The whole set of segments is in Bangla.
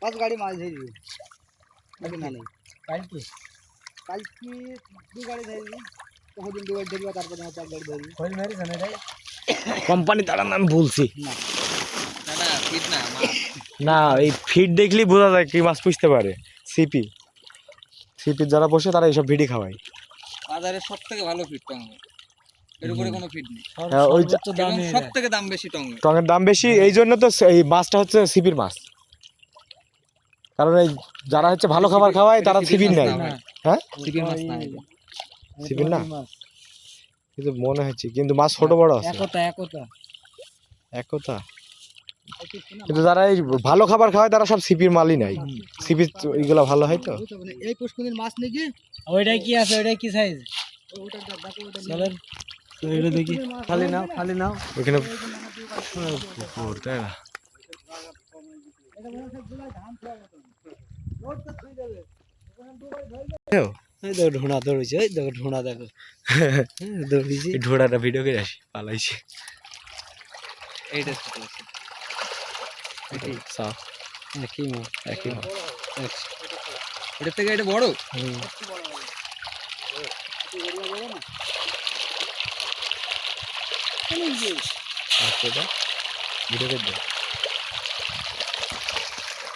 5 গাড়ি মাছ ধরবি নাকি না নেই কালকে কালকে 2 গাড়ি ধরবি কতদিন 2 গাড়ি ধরবি তারপরে 4 গাড়ি ধরবি খোঁজ মেরে জানে রে কোম্পানি তারা নাম ভুলছি না না ফিট না মাছ না এই ফিড দেখলেই বোঝা যায় কি মাছ পুষতে পারে সিপি সিপি যারা বসে তারা এইসব ভিডি খাওয়ায় বাজারে সবথেকে ভালো ফিট টঙ্গে এর উপরে কোনো ফিট নেই হ্যাঁ, ওই সর্বোচ্চ দামে এরা। সবথেকে দাম বেশি টঙ্গে টঙের দাম বেশি এই জন্য তো এই মাছটা হচ্ছে সিপির মাছ কারণ এই যারা হচ্ছে ভালো খাবার খাওয়ায় তারা সিপির নেয় না। হ্যাঁ সিপির মাছ না এটা সিপির না? মাছ। কিন্তু মনে হচ্ছে কিন্তু মাছ ছোট বড় আছে একতা একতা একতা কিন্তু যারা এই ভালো খাবার খাওয়ায় তারা সব সিপির মালই নাই সিপির এইগুলা ভালো হয় তো এই পুষ্কুনির মাছ নাকি ওইটাই কি আছে ওইটাই কি সাইজ ওটা দেখো ওটা চলেন তো এটা দেখি খালি নাও ওইখানে পুকুর তাই না এটা মনে হচ্ছে জুলাই ধান খাওয়ার মতন রোড তো ছুঁই দেবে ওখানে 2 গাড়ি ধরবে এই দেখো ঢোনা দৌড়িছে এই দেখো ঢোনা দেখো দৌড়িছে এই ঢোড়াটা ভিডিও করে আসি পালাইছে এইটা ছোট আছে সাফ একই মাছ একই মাছ। এটা থেকে এটা বড় আচ্ছা এটা ভিডিও করে দাও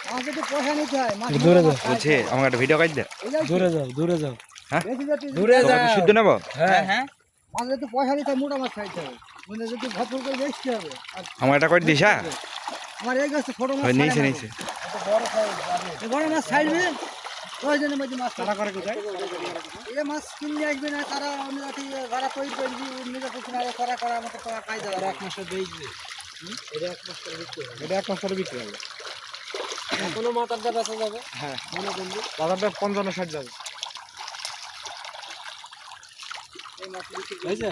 আমাকে তো পয়সা নিতে হয় মাছ দূরে যাও বলছে আমাকে একটা ভিডিও করে দে দূরে যাও বেশি যাতে দূরে যাও শুদ্ধ নেব হ্যাঁ হ্যাঁ মাঝে তো পয়সা নিতে হয় মোটা মাছ খাইতে হবে মানে যদি ভরপুর করে বেচতে হবে আর আমার এটা করে দিস হ্যাঁ আমার এই গাছে ছোট মাছ নিয়েছে ছাড়ে না নিয়েছে গো। এই বড় মাছ ছাড়বে প্রয়োজনের মধ্যে মাছ তারা করে কোথায় এই মাছ কিনে আসবে না তারা অন্য জাতি যারা তৈরি করবি নিজে কিছু না করা করার মতো করা কাজ দেবে এক মাসে দেখবে এটা এক মাস করে বিক্রি হবে এটা 1 মাস পরে বিক্রি হবে কোনো মাথাটা বেচা যাবে হ্যাঁ মনে বন্ধু বাজারটা 55-60 যাবে এই মাছ বিক্রি হয়েছে